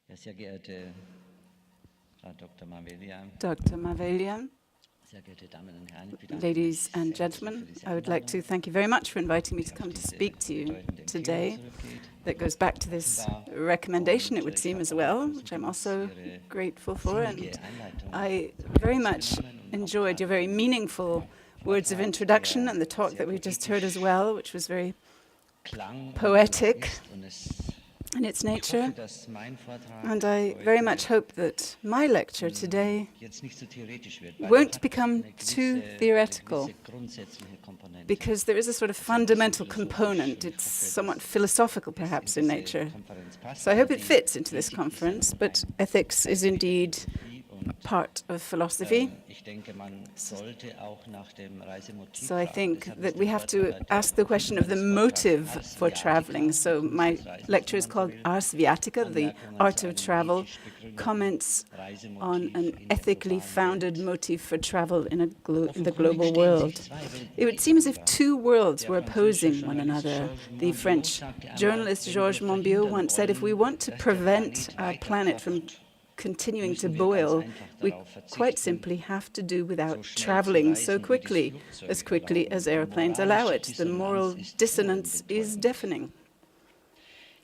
Ja, sehr geehrte Frau Dr. Dr. Mavelia, sehr geehrte Damen und Herren, ich bedanke ladies mich and sehr herzlich gentlemen, für diese I would like to Einladung, thank you very much for inviting me die to auf come to diese speak to you bedeutende Empfehlung today. zurückgeht. That goes back to this recommendation, it would seem, as well, which I'm also grateful for. And I very much enjoyed your very meaningful words of introduction and the talk that we just heard as well, which was very poetic in its nature. And I very much hope that my lecture today won't become too theoretical, because there is a sort of fundamental component. It's somewhat philosophical, perhaps, in nature. So I hope it fits into this conference, but ethics is indeed part of philosophy. So I think that we have to ask the question of the motive for traveling. So my lecture is called Ars Viatica, the art of travel, comments on an ethically founded motive for travel in the global world. It would seem as if two worlds were opposing one another. The French journalist Georges Monbiot once said, if we want to prevent our planet from continuing to boil, we quite simply have to do without traveling so quickly as airplanes allow it. The moral dissonance is deafening.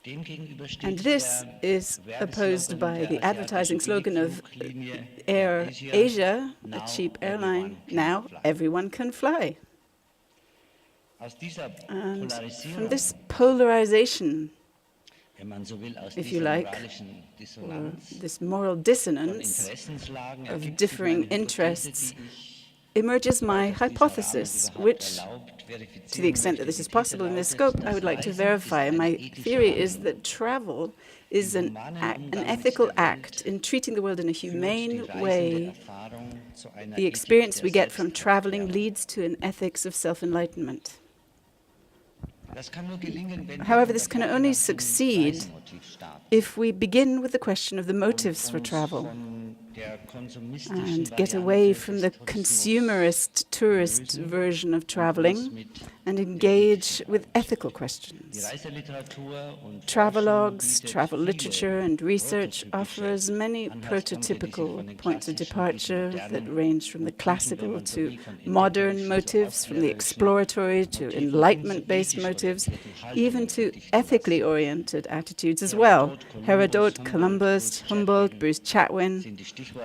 And this is opposed by the advertising slogan of Air Asia, a cheap airline. Now everyone can fly. And from this polarization, if you like, or this moral dissonance of differing interests, emerges my hypothesis, which, to the extent that this is possible in this scope, I would like to verify. My theory is that travel is an ethical act in treating the world in a humane way. The experience we get from traveling leads to an ethics of self-enlightenment. However, this can only succeed if we begin with the question of the motives for travel and get away from the consumerist tourist version of traveling and engage with ethical questions. Travelogues, travel literature and research offer as many prototypical points of departure that range from the classical to modern motives, from the exploratory to enlightenment-based motives, even to ethically oriented attitudes as well. Herodot, Columbus, Humboldt, Bruce Chatwin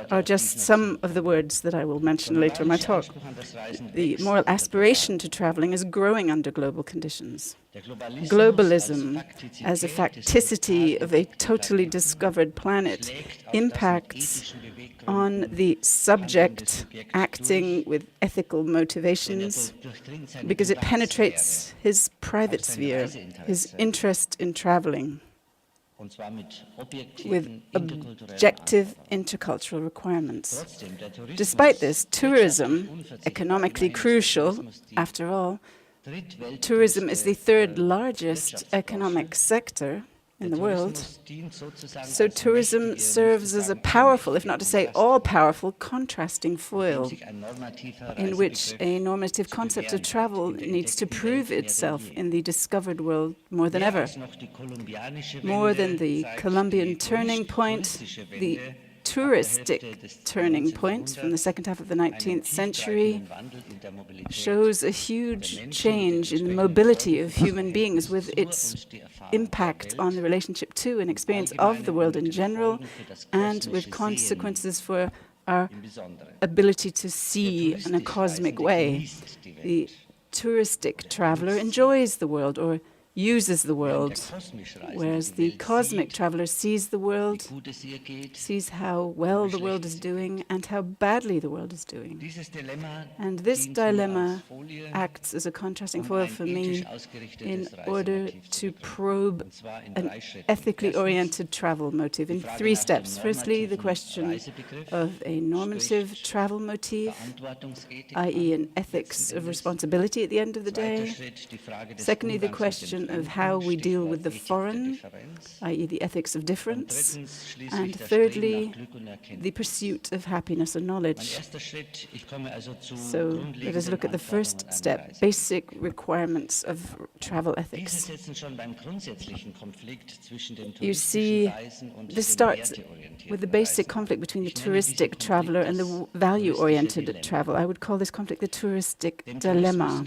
are just some of the words that I will mention later in my talk. The moral aspiration to traveling is growing under global conditions. Globalism, as a facticity of a totally discovered planet, impacts on the subject acting with ethical motivations because it penetrates his private sphere, his interest in traveling, with objective intercultural requirements. Despite this, tourism, economically crucial, after all, tourism is the third largest economic sector in the world. So tourism serves as a powerful, if not to say all-powerful, contrasting foil in which a normative concept of travel needs to prove itself in the discovered world more than ever. More than the Columbian turning point, the touristic turning point from the second half of the 19th century shows a huge change in the mobility of human beings, with its impact on the relationship to and experience of the world in general, and with consequences for our ability to see in a cosmic way. The touristic traveler enjoys the world, or uses the world, whereas the cosmic traveler sees the world, sees how well the world is doing and how badly the world is doing. And this dilemma acts as a contrasting foil for me in order to probe an ethically oriented travel motive in 3 steps. Firstly, the question of a normative travel motive, i.e. an ethics of responsibility at the end of the day. Secondly, the question question of how we deal with the foreign, i.e. the ethics of difference, and thirdly, the pursuit of happiness and knowledge. So let us look at the first step, basic requirements of travel ethics. You see, this starts with the basic conflict between the touristic traveler and the value-oriented travel. I would call this conflict the touristic dilemma,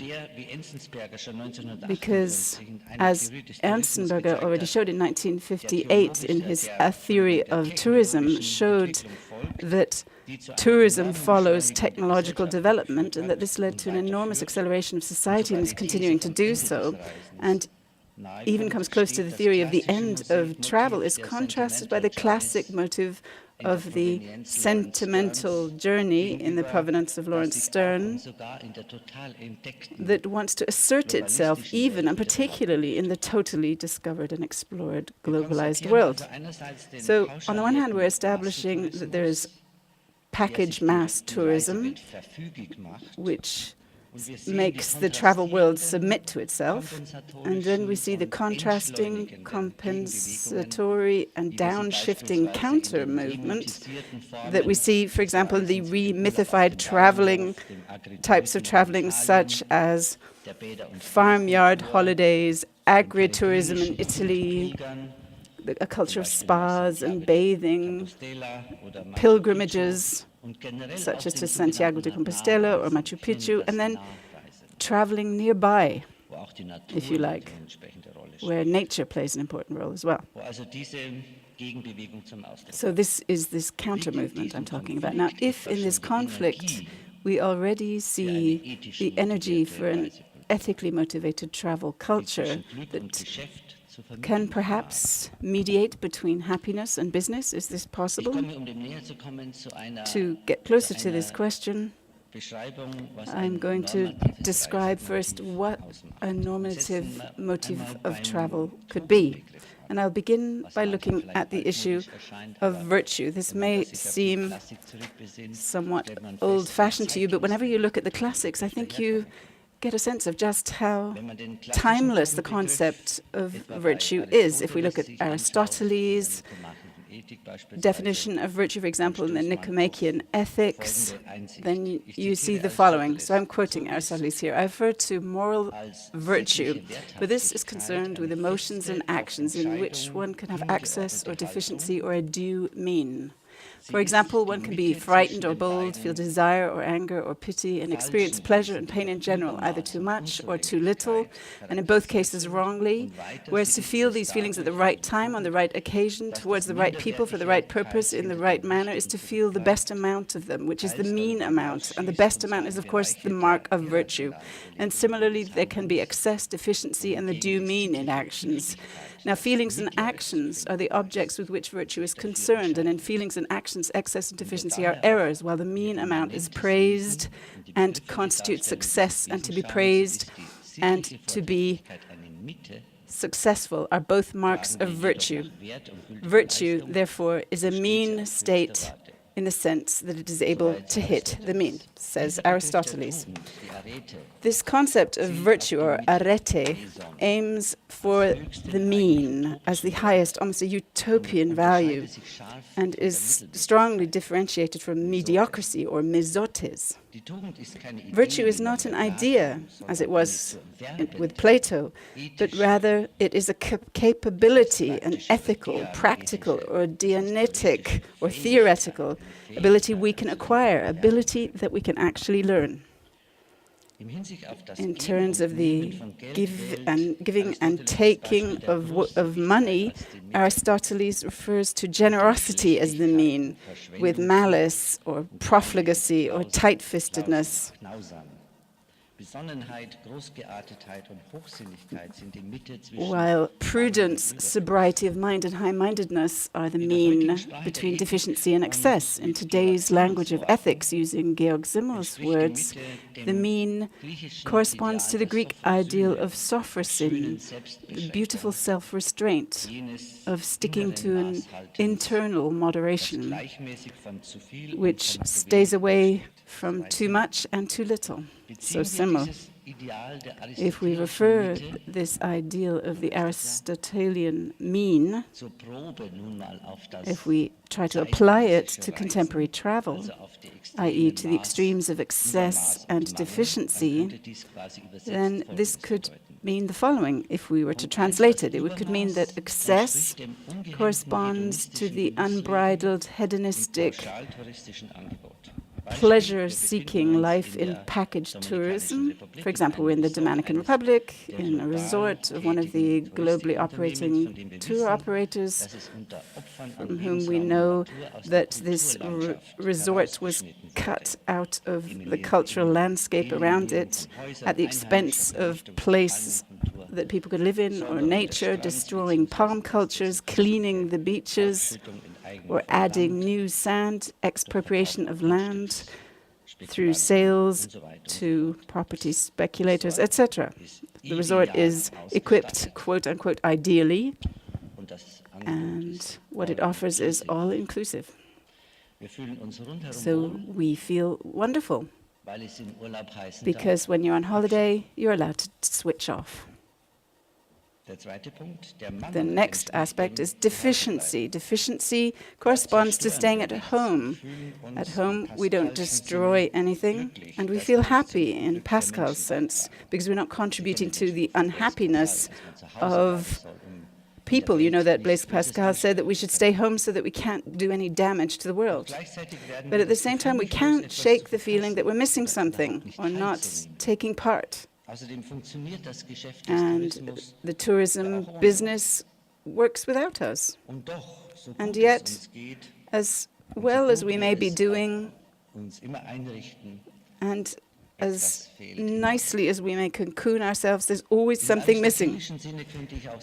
because as Ernst already showed in 1958 in his A Theory of Tourism, showed that tourism follows technological development and that this led to an enormous acceleration of society and is continuing to do so, and even comes close to the theory of the end of travel, is contrasted by the classic motive of the sentimental journey in the Provenance of Lawrence Stern that wants to assert itself even and particularly in the totally discovered and explored globalized world. So on the one hand, we're establishing that there is package mass tourism, which makes the travel world submit to itself. And then we see the contrasting, compensatory and downshifting counter movement that we see, for example, the re-mythified traveling, types of traveling such as farmyard holidays, agritourism in Italy, a culture of spas and bathing, pilgrimages, such as to Santiago de Compostela or Machu Picchu, and then traveling nearby, if you like, where nature plays an important role as well. So this is this counter-movement I'm talking about. Now, if in this conflict we already see the energy for an ethically motivated travel culture that can perhaps mediate between happiness and business, is this possible? To get closer to this question, I'm going to describe first what a normative motive of travel could be. And I'll begin by looking at the issue of virtue. This may seem somewhat old-fashioned to you, but whenever you look at the classics, I think you get a sense of just how timeless the concept of virtue is. If we look at Aristoteles' definition of virtue, for example, in the Nicomachean Ethics, then you see the following. So I'm quoting Aristoteles here. I refer to moral virtue, but this is concerned with emotions and actions in which one can have access or deficiency or a due mean. For example, one can be frightened or bold, feel desire or anger or pity, and experience pleasure and pain in general, either too much or too little, and in both cases wrongly. Whereas to feel these feelings at the right time, on the right occasion, towards the right people, for the right purpose, in the right manner, is to feel the best amount of them, which is the mean amount. And the best amount is, of course, the mark of virtue. And similarly, there can be excess, deficiency, and the due mean in actions. Now, feelings and actions are the objects with which virtue is concerned, and in feelings and actions, excess and deficiency are errors, while the mean amount is praised and constitutes success, and to be praised and to be successful are both marks of virtue. Virtue, therefore, is a mean state in the sense that it is able to hit the mean, says Aristoteles. This concept of virtue, or arete, aims for the mean as the highest, almost a utopian value, and is strongly differentiated from mediocrity, or mesotes. Virtue is not an idea, as it was with Plato, but rather it is a capability, an ethical, practical, or dianetic, or theoretical ability we can acquire, ability that we can actually learn. In terms of the giving and taking of money, Aristoteles refers to generosity as the mean, with malice or profligacy or tight-fistedness. While prudence, sobriety of mind, and high-mindedness are the mean between deficiency and excess. In today's language of ethics, using Georg Simmel's words, the mean corresponds to the Greek ideal of sophrosin, the beautiful self-restraint, of sticking to an internal moderation, which stays away from too much and too little. So Simmel. If we refer this ideal of the Aristotelian mean, if we try to apply it to contemporary travel, i.e. to the extremes of excess and deficiency, then this could mean the following. If we were to translate it, it could mean that excess corresponds to the unbridled hedonistic pleasure-seeking life in packaged tourism. For example, we're in the Dominican Republic, in a resort of one of the globally operating tour operators, from whom we know that this resort was cut out of the cultural landscape around it at the expense of place that people could live in or nature, destroying palm cultures, cleaning the beaches, or adding new sand, expropriation of land through sales to property speculators, etc. The resort is equipped, quote unquote, ideally, and what it offers is all-inclusive. So we feel wonderful, because when you're on holiday, you're allowed to switch off. The next aspect is deficiency. Deficiency corresponds to staying at home. At home, we don't destroy anything, and we feel happy in Pascal's sense, because we're not contributing to the unhappiness of people. You know that Blaise Pascal said that we should stay home so that we can't do any damage to the world. But at the same time, we can't shake the feeling that we're missing something or not taking part. And the tourism business works without us. And yet, as well as we may be doing, and as nicely as we may cocoon ourselves, there's always something missing.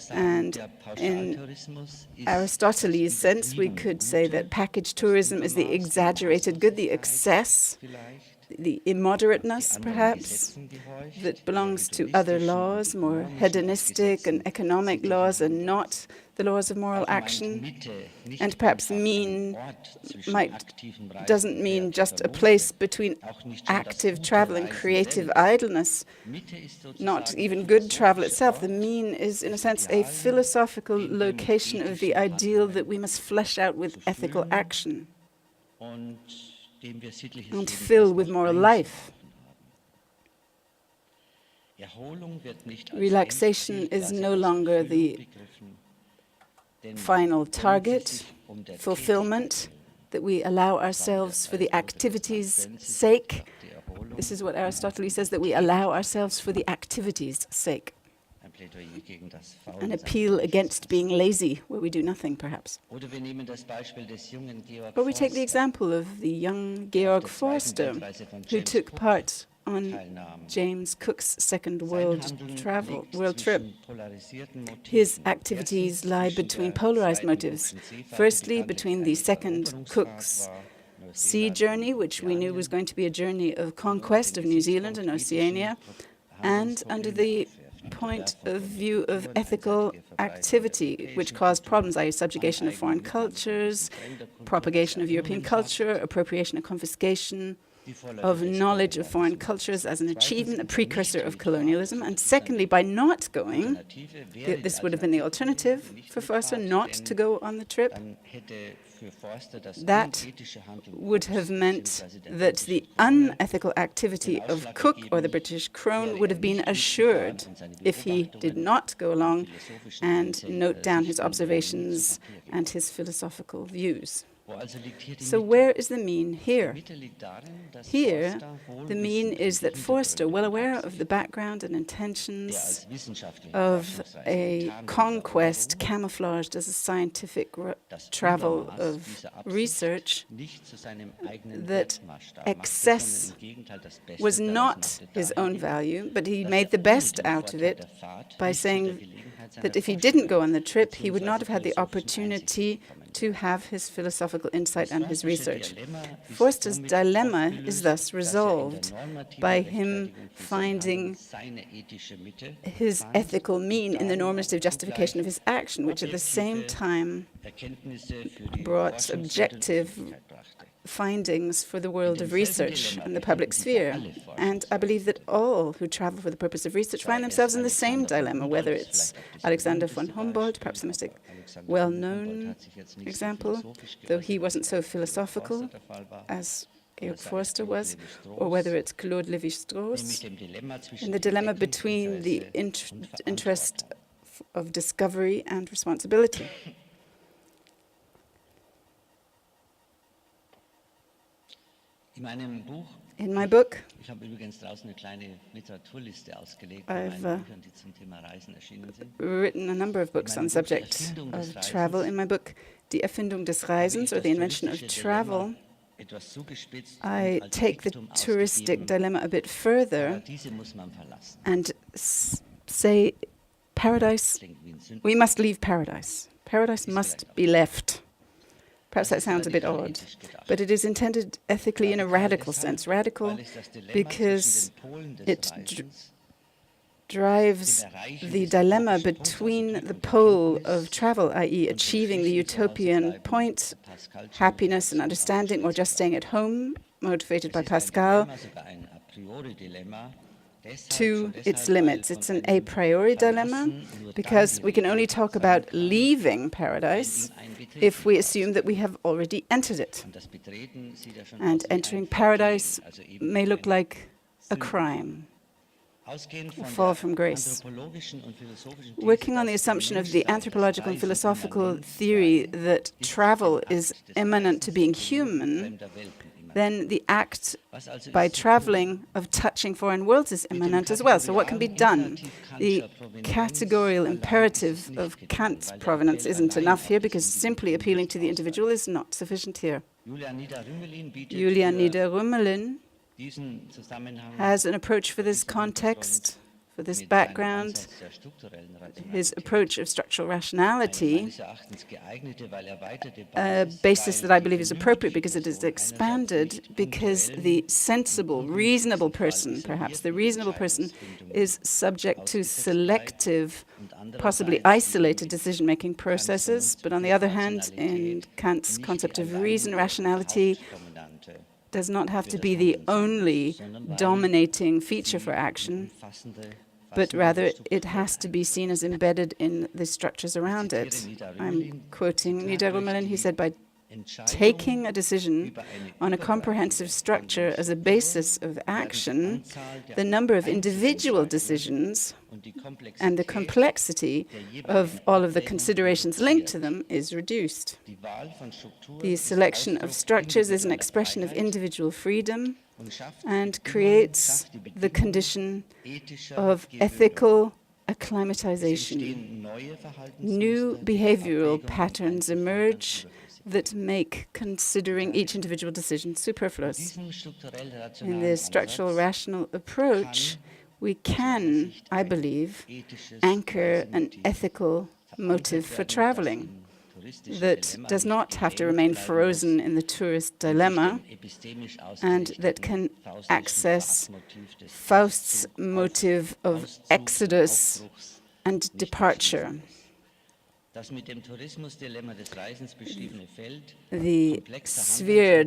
And in Aristotle's sense, we could say that package tourism is the exaggerated good, the excess, the immoderateness, perhaps, that belongs to other laws, more hedonistic and economic laws, and not the laws of moral action. And perhaps mean doesn't mean just a place between active travel and creative idleness, not even good travel itself. The mean is, in a sense, a philosophical location of the ideal that we must flesh out with ethical action and fill with moral life. Relaxation is no longer the final target, fulfillment, that we allow ourselves for the activity's sake. This is what Aristotle says, that we allow ourselves for the activity's sake. An appeal against being lazy, where we do nothing, perhaps. Or we take the example of the young Georg Forster, who took part on James Cook's second world trip. His activities lie between polarized motives. Firstly, between the second Cook's sea journey, which we knew was going to be a journey of conquest of New Zealand and Oceania, and under the point of view of ethical activity, which caused problems, i.e. subjugation of foreign cultures, propagation of European culture, appropriation and confiscation of knowledge of foreign cultures as an achievement, a precursor of colonialism. And secondly, by not going, this would have been the alternative for Forster, not to go on the trip. That would have meant that the unethical activity of Cook or the British Crown would have been assured if he did not go along and note down his observations and his philosophical views. So where is the mean here? Here, the mean is that Forster, well aware of the background and intentions of a conquest camouflaged as a scientific travel of research, that excess was not his own value, but he made the best out of it by saying that if he didn't go on the trip, he would not have had the opportunity to have his philosophical insight and his research. Forster's dilemma is thus resolved by him finding his ethical mean in the normative justification of his action, which at the same time brought objective findings for the world of research and the public sphere. And I believe that all who travel for the purpose of research find themselves in the same dilemma, whether it's Alexander von Humboldt, perhaps the most well-known example, though he wasn't so philosophical as Georg Forster was, or whether it's Claude Lévi-Strauss, in the dilemma between the interest of discovery and responsibility. In my book, I've written a number of books on the subject of travel. In my book, Die Erfindung des Reisens, or the invention of travel, I take the touristic dilemma a bit further and say, paradise, we must leave paradise. Paradise must be left. Perhaps that sounds a bit odd, but it is intended ethically in a radical sense. Radical because it drives the dilemma between the pole of travel, i.e. achieving the utopian point, happiness and understanding, or just staying at home, motivated by Pascal, to its limits. It's an a priori dilemma because we can only talk about leaving paradise if we assume that we have already entered it. And entering paradise may look like a crime, a fall from grace. Working on the assumption of the anthropological and philosophical theory that travel is immanent to being human, then the act by traveling of touching foreign worlds is immanent as well. So what can be done? The categorical imperative of Kant's provenance isn't enough here because simply appealing to the individual is not sufficient here. Julia Nieder-Rümelin has an approach for this context, for this background. His approach of structural rationality, a basis that I believe is appropriate because it is expanded, because the sensible, reasonable person, perhaps the reasonable person, is subject to selective, possibly isolated decision-making processes. But on the other hand, in Kant's concept of reason, rationality does not have to be the only dominating feature for action, but rather it has to be seen as embedded in the structures around it. I'm quoting Nieder-Rümelin. He said, by taking a decision on a comprehensive structure as a basis of action, the number of individual decisions and the complexity of all of the considerations linked to them is reduced. The selection of structures is an expression of individual freedom and creates the condition of ethical acclimatization. New behavioral patterns emerge that make considering each individual decision superfluous. In the structural rational approach, we can, I believe, anchor an ethical motive for traveling that does not have to remain frozen in the tourist dilemma and that can access Faust's motive of exodus and departure. The sphere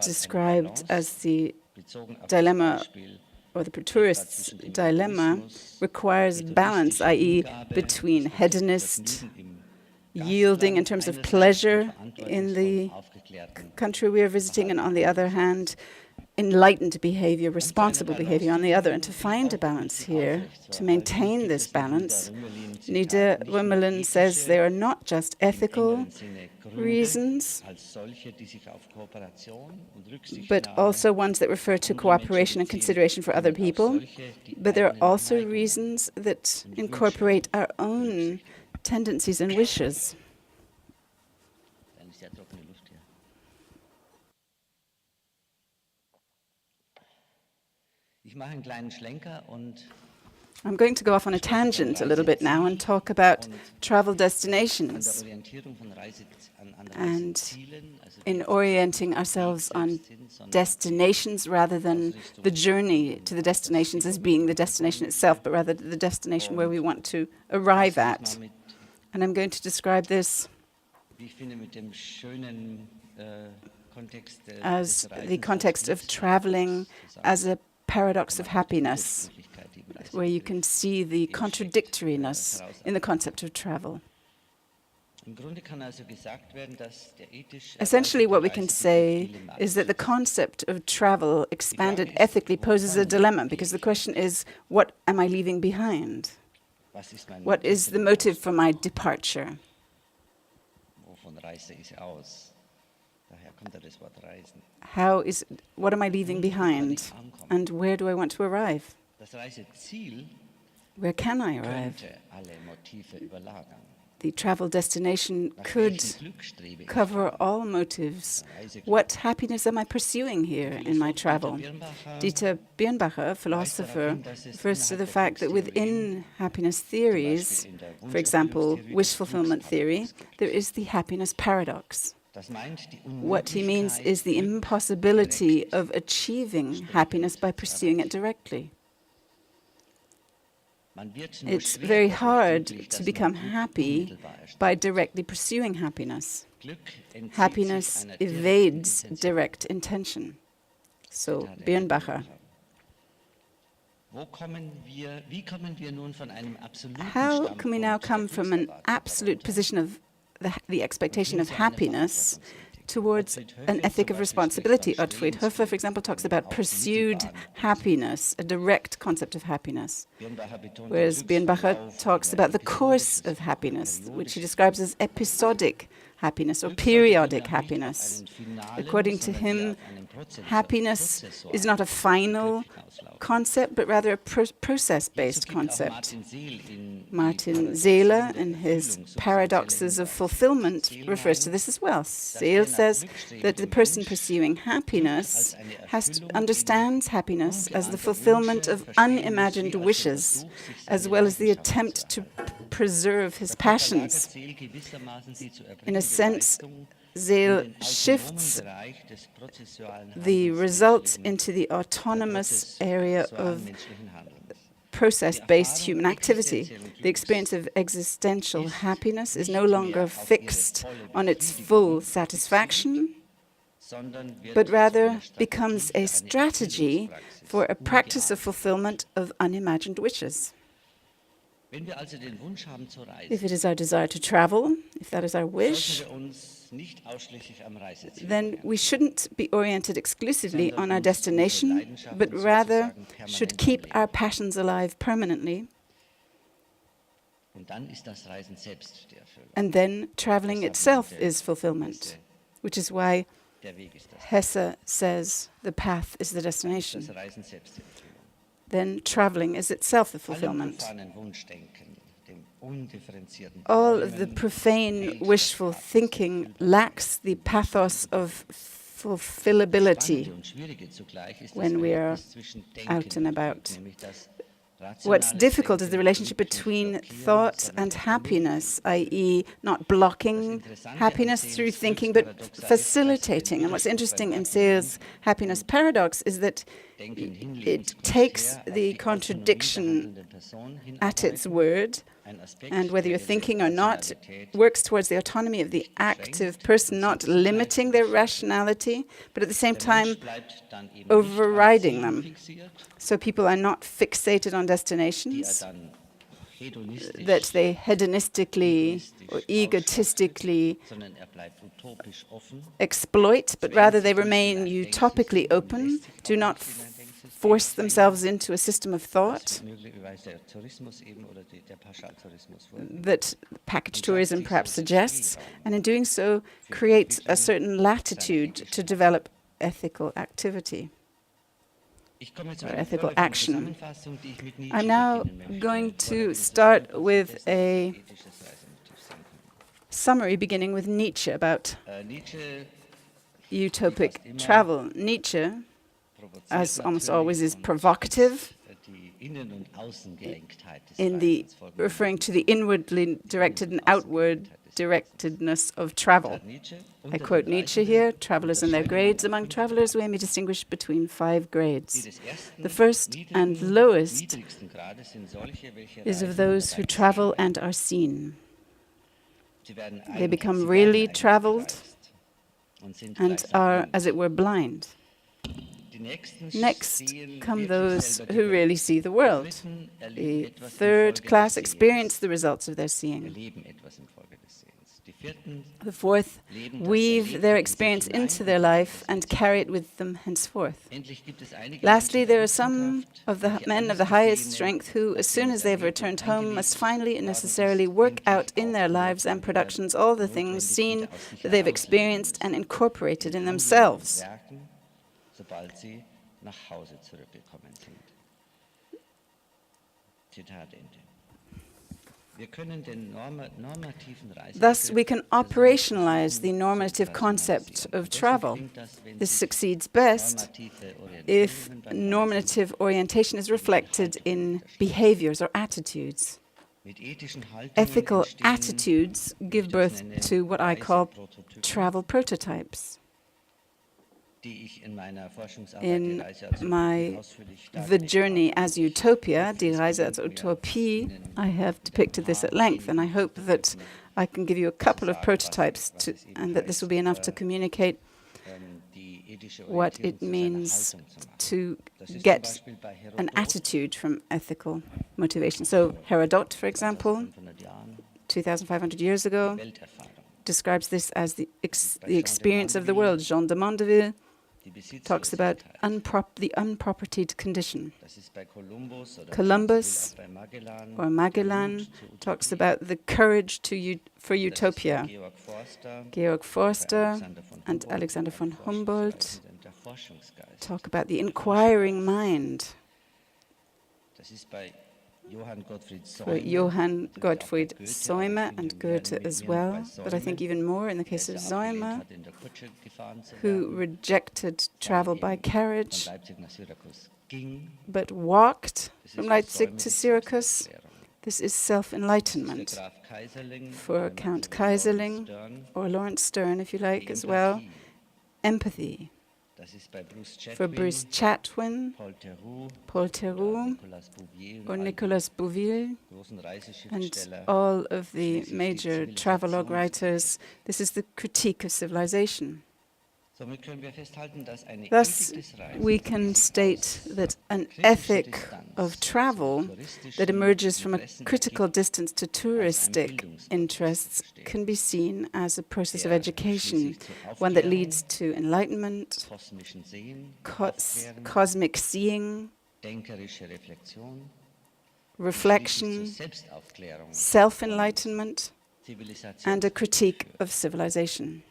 described as the dilemma or the tourist's dilemma requires balance, i.e. between hedonist yielding in terms of pleasure in the country we are visiting, and on the other hand, enlightened behavior, responsible behavior on the other. And to find a balance here, to maintain this balance, Nieder-Rümelin says there are not just ethical reasons, but also ones that refer to cooperation and consideration for other people. But there are also reasons that incorporate our own tendencies and wishes. I'm going to go off on a tangent a little bit now and talk about travel destinations. And in orienting ourselves on destinations rather than the journey to the destinations as being the destination itself, but rather the destination where we want to arrive at. And I'm going to describe this as the context of traveling as a paradox of happiness, where you can see the contradictoriness in the concept of travel. Essentially, what we can say is that the concept of travel expanded ethically poses a dilemma, because the question is, what am I leaving behind? What is the motive for my departure? What am I leaving behind? And where do I want to arrive? Where can I arrive? The travel destination could cover all motives. What happiness am I pursuing here in my travel? Dieter Birnbacher, a philosopher, refers to the fact that within happiness theories, for example, wish fulfillment theory, there is the happiness paradox. What he means is the impossibility of achieving happiness by pursuing it directly. It's very hard to become happy by directly pursuing happiness. Happiness evades direct intention. So, Birnbacher. How can we now come from an absolute position of the expectation of happiness towards an ethic of responsibility? Ottfried Hofer, for example, talks about pursued happiness, a direct concept of happiness, whereas Birnbacher talks about the course of happiness, which he describes as episodic happiness or periodic happiness. According to him, happiness is not a final concept, but rather a process-based concept. Martin Seele, in his Paradoxes of Fulfillment, refers to this as well. Seele says that the person pursuing happiness understands happiness as the fulfillment of unimagined wishes, as well as the attempt to preserve his passions. In a sense, Seele shifts the result into the autonomous area of process-based human activity. The experience of existential happiness is no longer fixed on its full satisfaction, but rather becomes a strategy for a practice of fulfillment of unimagined wishes. If it is our desire to travel, if that is our wish, then we shouldn't be oriented exclusively on our destination, but rather should keep our passions alive permanently. And then traveling itself is fulfillment, which is why Hesse says the path is the destination. Then traveling is itself the fulfillment. All of the profane, wishful thinking lacks the pathos of fulfillability when we are out and about. What's difficult is the relationship between thought and happiness, i.e. not blocking happiness through thinking, but facilitating. And what's interesting in Seele's happiness paradox is that it takes the contradiction at its word, and whether you're thinking or not, works towards the autonomy of the active person, not limiting their rationality, but at the same time overriding them. So people are not fixated on destinations that they hedonistically or egotistically exploit, but rather they remain utopically open, do not force themselves into a system of thought that package tourism perhaps suggests, and in doing so creates a certain latitude to develop ethical activity or ethical action. I'm now going to start with a summary beginning with Nietzsche about utopic travel. Nietzsche, as almost always, is provocative in the referring to the inwardly directed and outward directedness of travel. I quote Nietzsche here: "Travelers and their grades. Among travelers we may distinguish between 5 grades. The first and lowest is of those who travel and are seen. They become really traveled and are, as it were, blind. Next come those who really see the world. The third class experience the results of their seeing. The fourth weave their experience into their life and carry it with them henceforth. Lastly, there are some of the men of the highest strength who, as soon as they have returned home, must finally and necessarily work out in their lives and productions all the things seen that they have experienced and incorporated in themselves. Sobald sie nach Hause zurückgekommen sind. Zitat Ende. Thus, we can operationalize the normative concept of travel. This succeeds best if normative orientation is reflected in behaviors or attitudes. Ethical attitudes give birth to what I call travel prototypes. In The Journey as Utopia, Die Reise als Utopie, I have depicted this at length, and I hope that I can give you a couple of prototypes and that this will be enough to communicate what it means to get an attitude from ethical motivation. So Herodot, for example, 2,500 years ago, describes this as the experience of the world. Jean de Mondeville talks about the unpropertied condition. Columbus or Magellan talks about the courage for utopia. Georg Forster and Alexander von Humboldt talk about the inquiring mind. For Johann Gottfried Säumer and Goethe as well, but I think even more in the case of Säumer, who rejected travel by carriage, but walked from Leipzig to Syracuse. This is self-enlightenment. For Count Keyserling, or Lawrence Stern, if you like, as well, empathy. For Bruce Chatwin, Paul Theroux, or Nicolas Bouville, and all of the major travelogue writers, this is the critique of civilization. Thus, we can state that an ethic of travel that emerges from a critical distance to touristic interests can be seen as a process of education, one that leads to enlightenment, cosmic seeing, reflection, self-enlightenment, and a critique of civilization.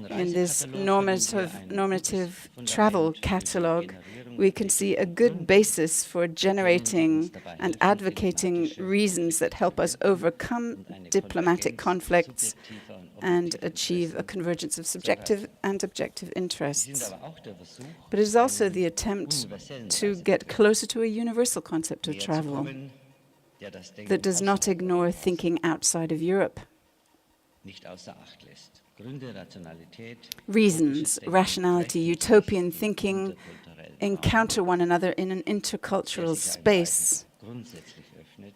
In this normative travel catalogue, we can see a good basis for generating and advocating reasons that help us overcome diplomatic conflicts and achieve a convergence of subjective and objective interests. But it is also the attempt to get closer to a universal concept of travel that does not ignore thinking outside of Europe. Reasons, rationality, utopian thinking encounter one another in an intercultural space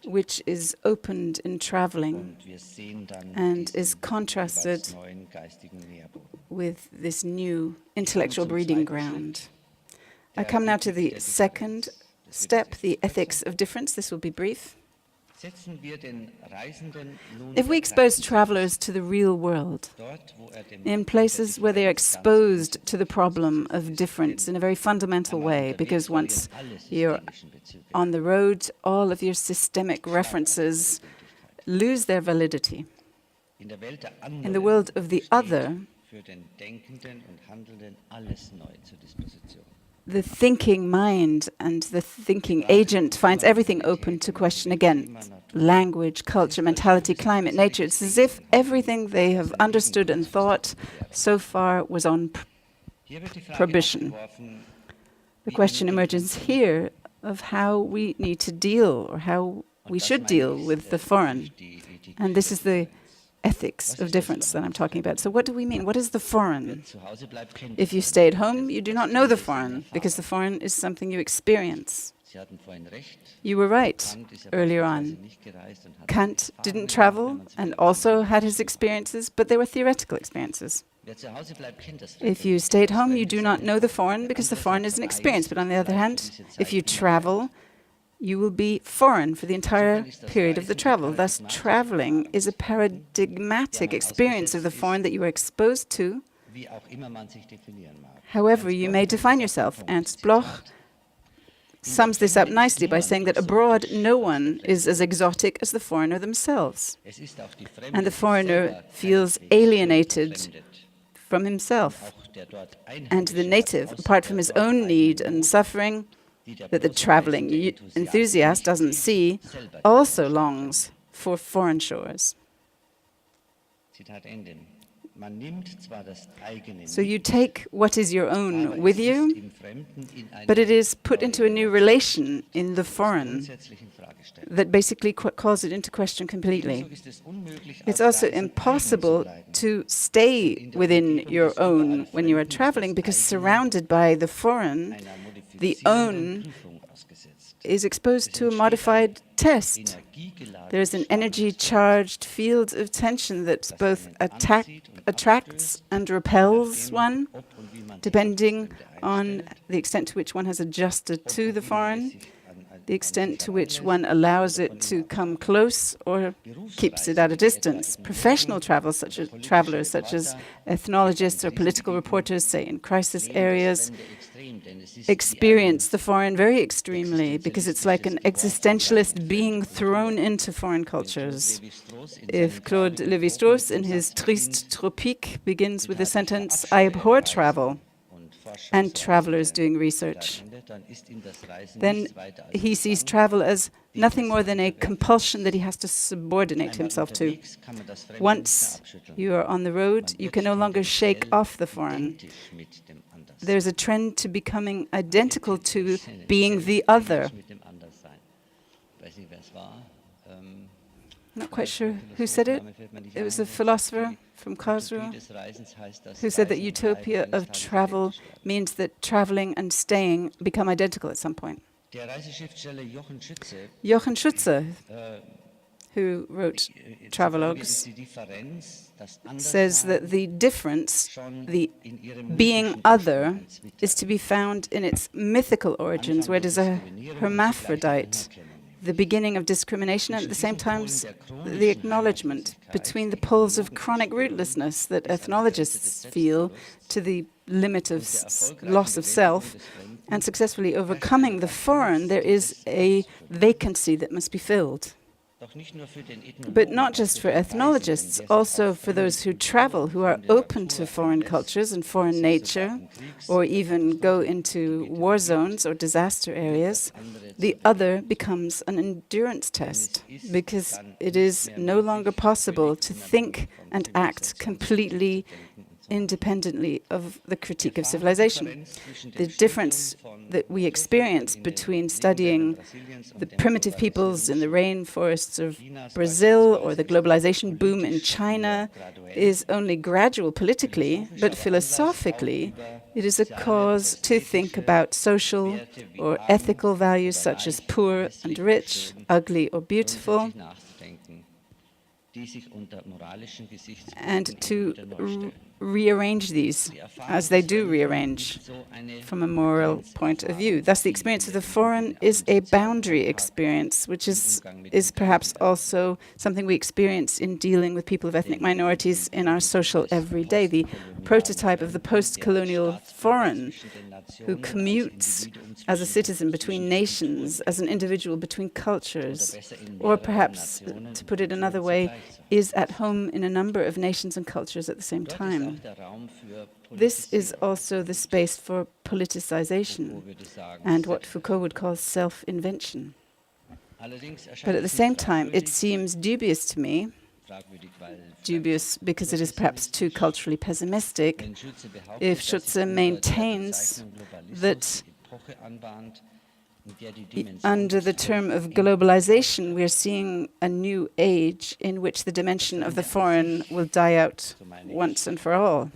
which is opened in traveling and is contrasted with this new intellectual breeding ground. I come now to the second step, the ethics of difference. This will be brief. If we expose travelers to the real world, in places where they are exposed to the problem of difference in a very fundamental way, because once you're on the road, all of your systemic references lose their validity. In the world of the other, the thinking mind and the thinking agent finds everything open to question again. Language, culture, mentality, climate, nature. It's as if everything they have understood and thought so far was on prohibition. The question emerges here of how we need to deal, or how we should deal with the foreign. And this is the ethics of difference that I'm talking about. So what do we mean? What is the foreign? If you stay at home, you do not know the foreign, because the foreign is something you experience. You were right earlier on. Kant didn't travel and also had his experiences, but they were theoretical experiences. If you stay at home, you do not know the foreign because the foreign is an experience. But on the other hand, if you travel, you will be foreign for the entire period of the travel. Thus, traveling is a paradigmatic experience of the foreign that you are exposed to, however you may define yourself. Ernst Bloch sums this up nicely by saying that abroad no one is as exotic as the foreigner themselves. And the foreigner feels alienated from himself. And the native, apart from his own need and suffering that the traveling enthusiast doesn't see, also longs for foreign shores. So you take what is your own with you, but it is put into a new relation in the foreign that basically calls it into question completely. It's also impossible to stay within your own when you are traveling, because surrounded by the foreign, the own is exposed to a modified test. There is an energy-charged field of tension that both attracts and repels one, depending on the extent to which one has adjusted to the foreign, the extent to which one allows it to come close or keeps it at a distance. Professional travelers, such as ethnologists or political reporters, say in crisis areas, experience the foreign very extremely, because it's like an existentialist being thrown into foreign cultures. If Claude Lévi-Strauss in his Triste Tropique begins with the sentence, "I abhor travel," and travelers doing research, then he sees travel as nothing more than a compulsion that he has to subordinate himself to. Once you are on the road, you can no longer shake off the foreign. There's a trend to becoming identical to being the other. Not quite sure who said it. It was a philosopher from Karlsruhe who said that utopia of travel means that traveling and staying become identical at some point. Jochen Schütze, who wrote travelogues, says that the difference, the being other, is to be found in its mythical origins, where it is a hermaphrodite, the beginning of discrimination, and at the same time the acknowledgement between the poles of chronic rootlessness that ethnologists feel to the limit of loss of self, and successfully overcoming the foreign, there is a vacancy that must be filled. But not just for ethnologists, also for those who travel, who are open to foreign cultures and foreign nature, or even go into war zones or disaster areas, the other becomes an endurance test, because it is no longer possible to think and act completely independently of the critique of civilization. The difference that we experience between studying the primitive peoples in the rainforests of Brazil or the globalization boom in China is only gradual politically, but philosophically it is a cause to think about social or ethical values such as poor and rich, ugly or beautiful, and to rearrange these as they do rearrange from a moral point of view. Thus, the experience of the foreign is a boundary experience, which is perhaps also something we experience in dealing with people of ethnic minorities in our social everyday. The prototype of the post-colonial foreign who commutes as a citizen between nations, as an individual between cultures, or perhaps, to put it another way, is at home in a number of nations and cultures at the same time. This is also the space for politicization and what Foucault would call self-invention. But at the same time, it seems dubious to me, dubious because it is perhaps too culturally pessimistic, if Schütze maintains that under the term of globalization, we are seeing a new age in which the dimension of the foreign will die out once and for all.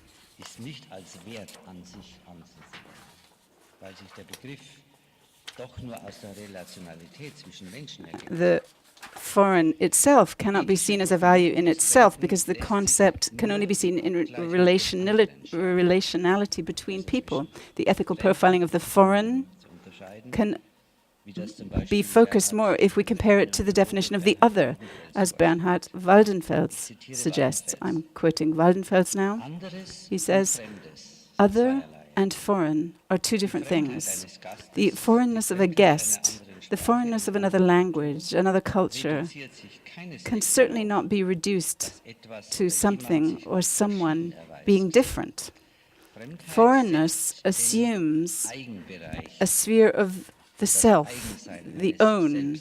The foreign itself cannot be seen as a value in itself because the concept can only be seen in relationality between people. The ethical profiling of the foreign can be focused more if we compare it to the definition of the other, as Bernhard Waldenfels suggests. I'm quoting Waldenfels now. He says, "Other and foreign are two different things. The foreignness of a guest, the foreignness of another language, another culture, can certainly not be reduced to something or someone being different. Foreignness assumes a sphere of the self, the own,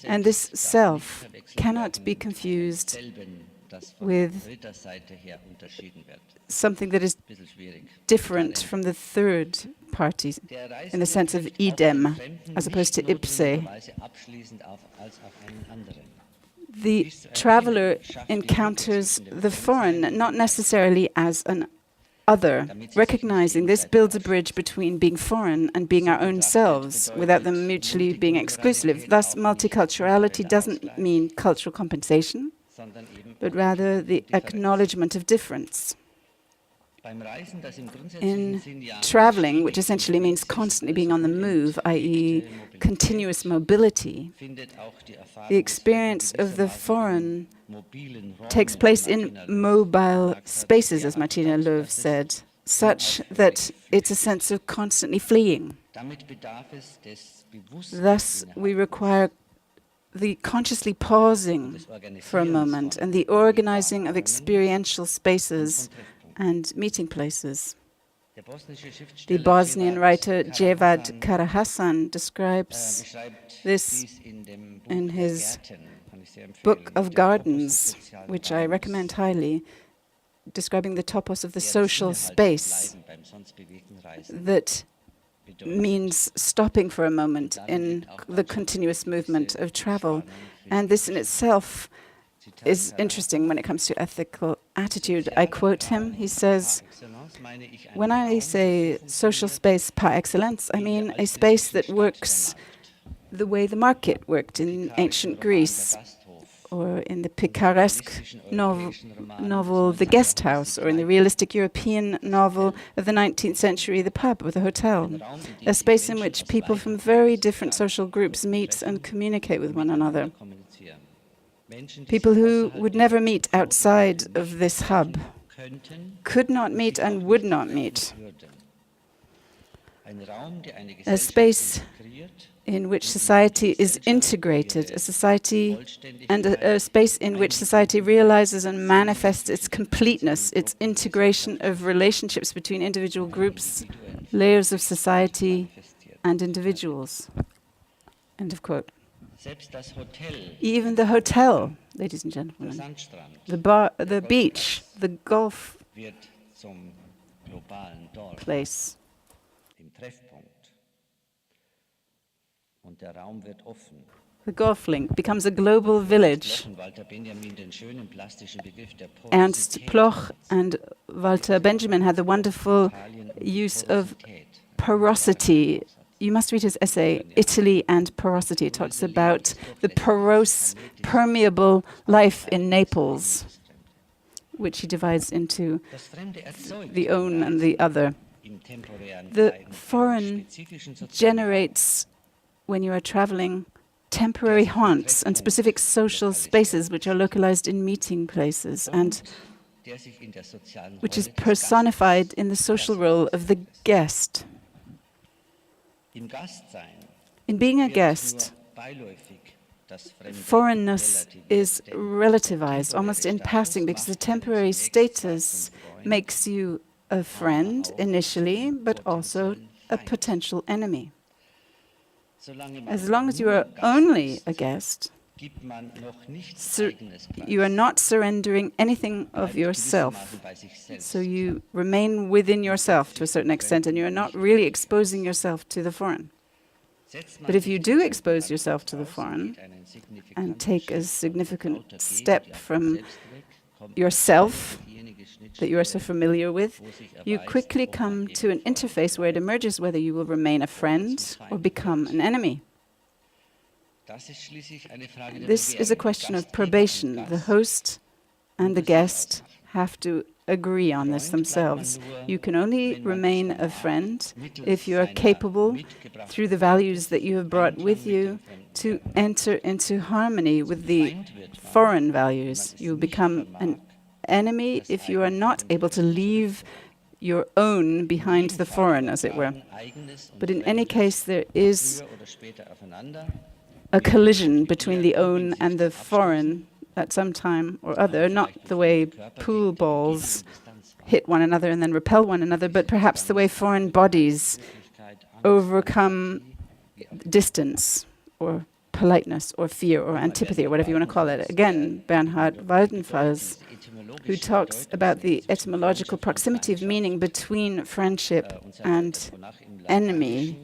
and this self cannot be confused with something that is different from the third party in the sense of idem, as opposed to ipse. The traveler encounters the foreign not necessarily as an other. Recognizing this builds a bridge between being foreign and being our own selves, without them mutually being exclusive. Thus, multiculturality doesn't mean cultural compensation, but rather the acknowledgement of difference. In traveling, which essentially means constantly being on the move, i.e. continuous mobility, the experience of the foreign takes place in mobile spaces, as Martina Löw said, such that it's a sense of constantly fleeing. Thus, we require the consciously pausing for a moment and the organizing of experiential spaces and meeting places. The Bosnian writer Cevad Karahasan describes this in his Book of Gardens, which I recommend highly, describing the topos of the social space that means stopping for a moment in the continuous movement of travel. And this in itself is interesting when it comes to ethical attitude. I quote him, he says, "When I say social space par excellence, I mean a space that works the way the market worked in ancient Greece, or in the picaresque novel The Guest House, or in the realistic European novel of the 19th century, The Pub or the Hotel. A space in which people from very different social groups meet and communicate with one another. People who would never meet outside of this hub, could not meet and would not meet. A space in which society is integrated, a society and a space in which society realizes and manifests its completeness, its integration of relationships between individual groups, layers of society and individuals." End of quote. Even the hotel, ladies and gentlemen, the bar, the beach, the golf place, the golf link becomes a global village. Ernst Bloch and Walter Benjamin had the wonderful use of porosity. You must read his essay, Italy and Porosity. It talks about the porous, permeable life in Naples, which he divides into the own and the other. The foreign generates, when you are traveling, temporary haunts and specific social spaces which are localized in meeting places and which is personified in the social role of the guest. In being a guest, foreignness is relativized, almost in passing, because the temporary status makes you a friend initially, but also a potential enemy. As long as you are only a guest, you are not surrendering anything of yourself. So you remain within yourself to a certain extent, and you are not really exposing yourself to the foreign. But if you do expose yourself to the foreign and take a significant step from yourself that you are so familiar with, you quickly come to an interface where it emerges whether you will remain a friend or become an enemy. This is a question of probation. The host and the guest have to agree on this themselves. You can only remain a friend if you are capable, through the values that you have brought with you, to enter into harmony with the foreign values. You become an enemy if you are not able to leave your own behind the foreign, as it were. But in any case, there is a collision between the own and the foreign at some time or other, not the way pool balls hit one another and then repel one another, but perhaps the way foreign bodies overcome distance or politeness or fear or antipathy or whatever you want to call it. Again, Bernhard Waldenfels, who talks about the etymological proximity of meaning between friendship and enmity,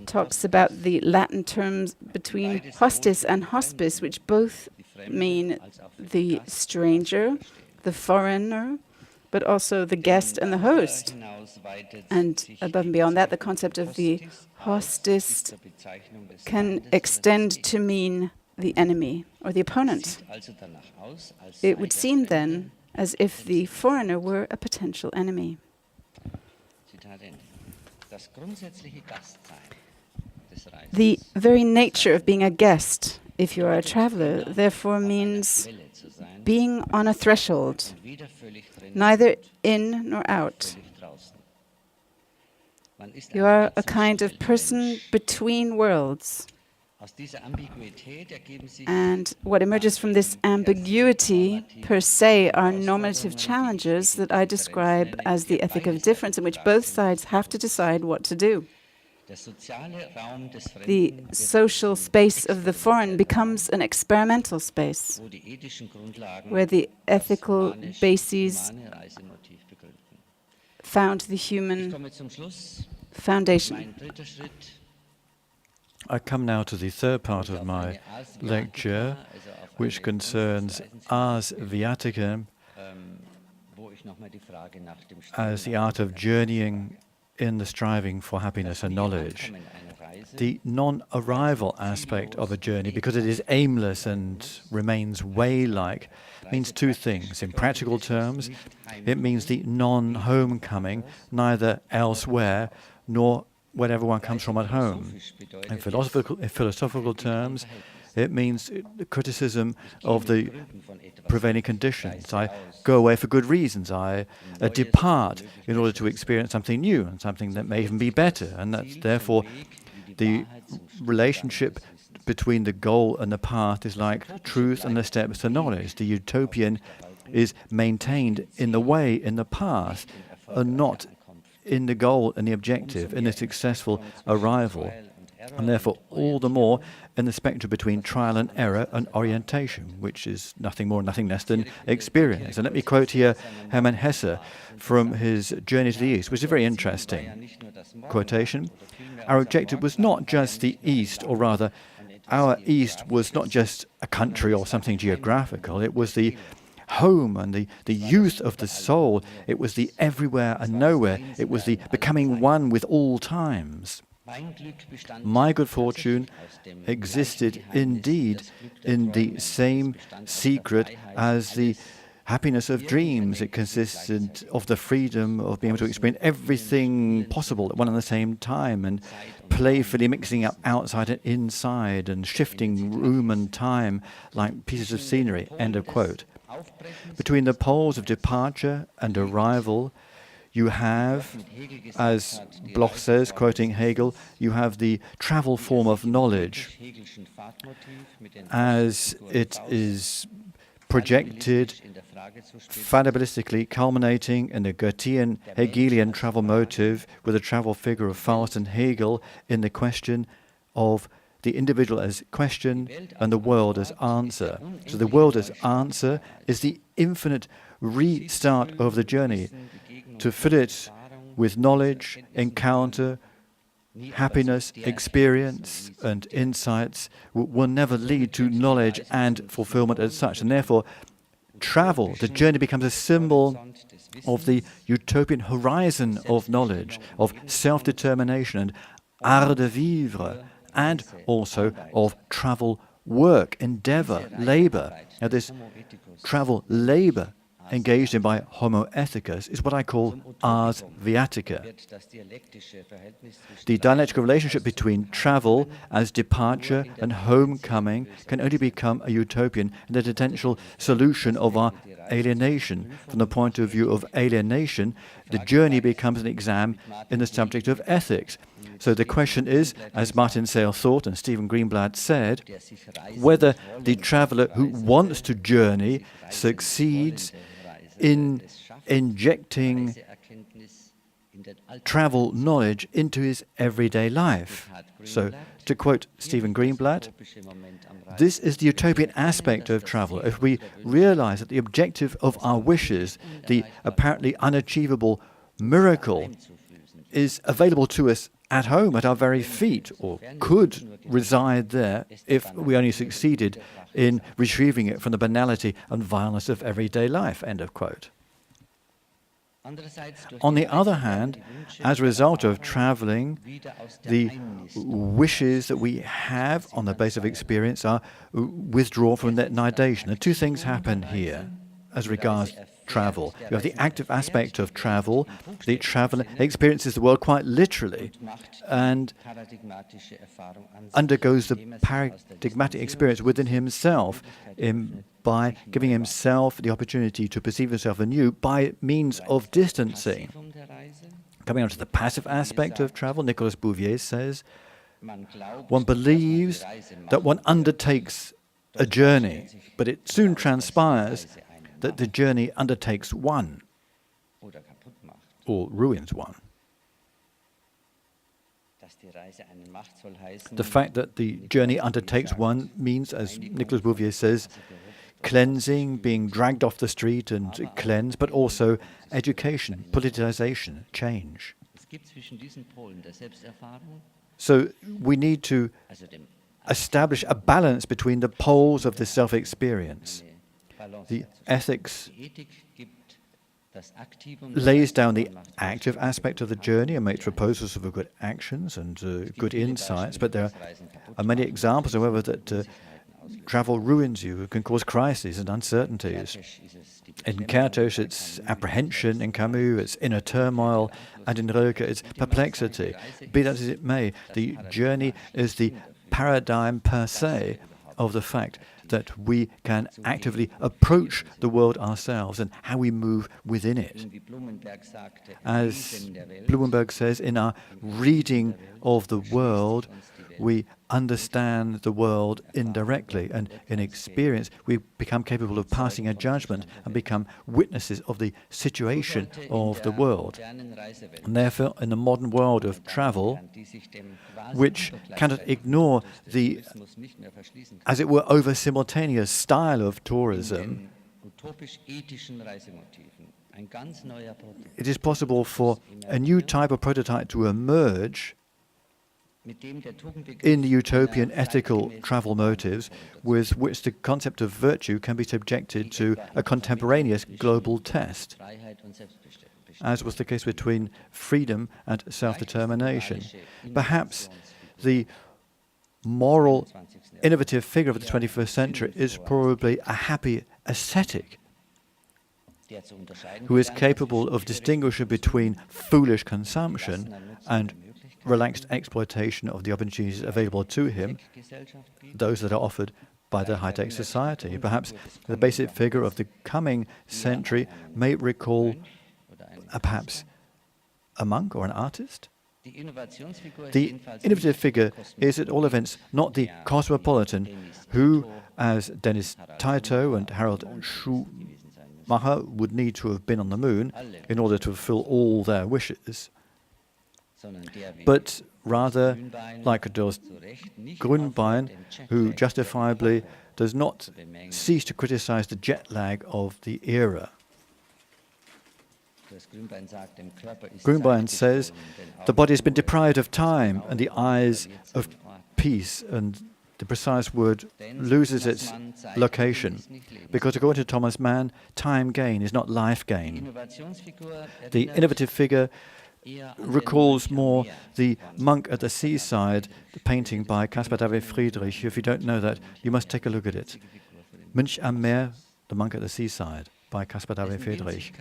talks about the Latin terms between hostis and hospice, which both mean the stranger, the foreigner, but also the guest and the host. And above and beyond that, the concept of the hostis can extend to mean the enemy or the opponent. It would seem then as if the foreigner were a potential enemy. The very nature of being a guest, if you are a traveler, therefore means being on a threshold, neither in nor out. You are a kind of person between worlds. And what emerges from this ambiguity per se are normative challenges that I describe as the ethic of difference, in which both sides have to decide what to do. The social space of the foreign becomes an experimental space, where the ethical bases found the human foundation. I come now to the third part of my lecture, which concerns Ars Viaticum as the art of journeying in the striving for happiness and knowledge. The non-arrival aspect of a journey, because it is aimless and remains way-like, means two things. In practical terms, it means the non-homecoming, neither elsewhere nor wherever one comes from at home. In philosophical terms, it means the criticism of the prevailing conditions. I go away for good reasons. I depart in order to experience something new and something that may even be better. And that's therefore the relationship between the goal and the path is like truth and the steps to knowledge. The utopian is maintained in the way, in the path, and not in the goal and the objective, in the successful arrival. And therefore, all the more in the spectrum between trial and error and orientation, which is nothing more, nothing less than experience. And let me quote here Hermann Hesse from his Journey to the East, which is very interesting. Quotation, "Our objective was not just the East, or rather, our East was not just a country or something geographical, it was the home and the youth of the soul. It was the everywhere and nowhere. It was the becoming one with all times. My good fortune existed indeed in the same secret as the happiness of dreams. It consisted of the freedom of being able to experience everything possible at one and the same time, and playfully mixing up outside and inside and shifting room and time like pieces of scenery." End of quote. Between the poles of departure and arrival, you have, as Bloch says, quoting Hegel, you have the travel form of knowledge as it is projected fallibilistically, culminating in the Goethean Hegelian travel motive with the travel figure of Faust and Hegel in the question of the individual as question and the world as answer. So the world as answer is the infinite restart of the journey. To fill it with knowledge, encounter, happiness, experience, and insights will never lead to knowledge and fulfillment as such. And therefore, travel, the journey becomes a symbol of the utopian horizon of knowledge, of self-determination and art de vivre, and also of travel work, endeavor, labor. Now, this travel labor engaged in by Homo ethicus is what I call ars viatica. The dialectical relationship between travel as departure and homecoming can only become a utopian in the potential solution of our alienation. From the point of view of alienation, the journey becomes an exam in the subject of ethics. So the question is, as Martin Sale thought and Stephen Greenblatt said, whether the traveller who wants to journey succeeds in injecting travel knowledge into his everyday life. So, to quote Stephen Greenblatt, this is the utopian aspect of travel. If we realize that the objective of our wishes, the apparently unachievable miracle, is available to us at home, at our very feet, or could reside there if we only succeeded in retrieving it from the banality and vileness of everyday life, end of quote. On the other hand, as a result of traveling, the wishes that we have on the basis of experience are withdrawn from that nidation. And two things happen here as regards travel. You have the active aspect of travel. The traveler experiences the world quite literally and undergoes the paradigmatic experience within himself by giving himself the opportunity to perceive himself anew by means of distancing. Coming on to the passive aspect of travel, Nicolas Bouvier says, one believes that one undertakes a journey, but it soon transpires that the journey undertakes one, or ruins one. The fact that the journey undertakes one means, as Nicolas Bouvier says, cleansing, being dragged off the street and cleansed, but also education, politicization, change. So we need to establish a balance between the poles of the self-experience. The ethics lays down the active aspect of the journey and makes proposals for good actions and good insights, but there are many examples, however, that travel ruins you, it can cause crises and uncertainties. In Kertész, it's apprehension, in Camus, it's inner turmoil, and in Rilke, it's perplexity. Be that as it may, the journey is the paradigm per se of the fact that we can actively approach the world ourselves and how we move within it. As Blumenberg says, in our reading of the world, we understand the world indirectly, and in experience we become capable of passing a judgment and become witnesses of the situation of the world. And therefore, in the modern world of travel, which cannot ignore the, as it were, over-simultaneous style of tourism, it is possible for a new type of prototype to emerge in the utopian ethical travel motives with which the concept of virtue can be subjected to a contemporaneous global test, as was the case between freedom and self-determination. Perhaps the moral, innovative figure of the 21st century is probably a happy ascetic who is capable of distinguishing between foolish consumption and relaxed exploitation of the opportunities available to him, those that are offered by the high-tech society. Perhaps the basic figure of the coming century may recall perhaps a monk or an artist. The innovative figure is at all events not the cosmopolitan who, as Dennis Tito and Harold Schumacher, would need to have been on the moon in order to fulfill all their wishes, but rather like does Grünbein, who justifiably does not cease to criticize the jet lag of the era. Grünbein says, the body has been deprived of time and the eyes of peace, and the precise word loses its location, because according to Thomas Mann, time gain is not life gain. The innovative figure recalls more the monk at the seaside, the painting by Caspar David Friedrich. If you don't know that, you must take a look at it. Mönch am Meer, the monk at the seaside, by Caspar David Friedrich,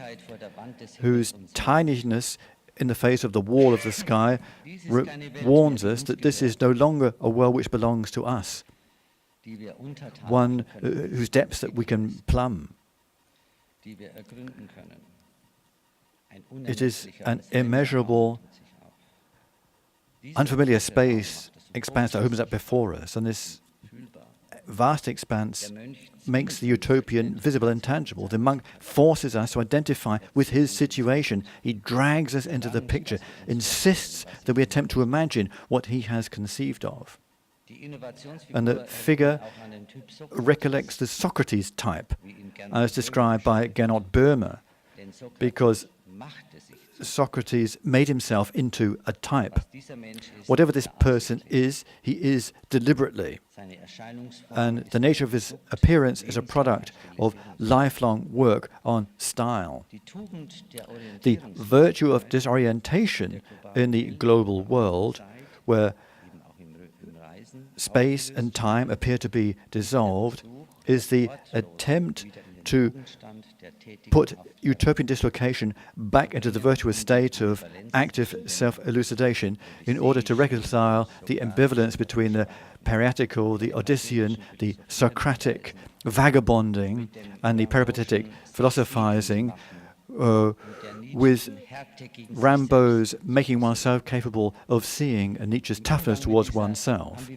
whose tininess in the face of the wall of the sky warns us that this is no longer a world which belongs to us, one whose depths that we can plumb. It is an immeasurable, unfamiliar space, expanse that opens up before us, and this vast expanse makes the utopian visible and tangible. The monk forces us to identify with his situation. He drags us into the picture, insists that we attempt to imagine what he has conceived of. And the figure recollects the Socrates type, as described by Gernot Böhmer, because Socrates made himself into a type. Whatever this person is, he is deliberately. And the nature of his appearance is a product of lifelong work on style. The virtue of disorientation in the global world, where space and time appear to be dissolved, is the attempt to put utopian dislocation back into the virtuous state of active self-elucidation in order to reconcile the ambivalence between the periatical, the Odyssean, the Socratic vagabonding, and the peripatetic philosophizing, with Rimbaud's making oneself capable of seeing Nietzsche's toughness towards oneself.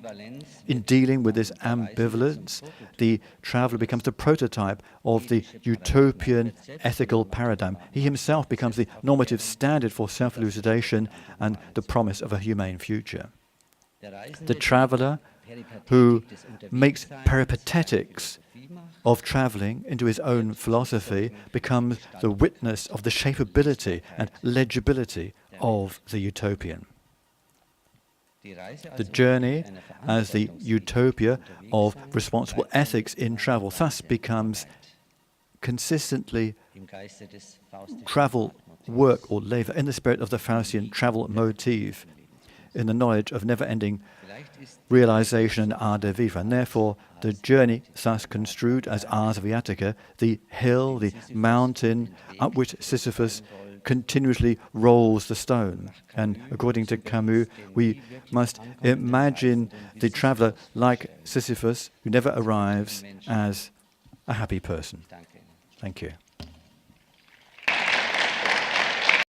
In dealing with this ambivalence, the traveller becomes the prototype of the utopian ethical paradigm. He himself becomes the normative standard for self-elucidation and the promise of a humane future. The traveller who makes peripatetics of travelling into his own philosophy becomes the witness of the shapeability and legibility of the utopian. The journey as the utopia of responsible ethics in travel thus becomes consistently travel work or labour in the spirit of the Faustian travel motif, in the knowledge of never-ending realization and art de vivre. And therefore, the journey thus construed as Ars Viatica, the hill, the mountain, up which Sisyphus continuously rolls the stone. And according to Camus, we must imagine the traveller like Sisyphus, who never arrives, as a happy person. Thank you.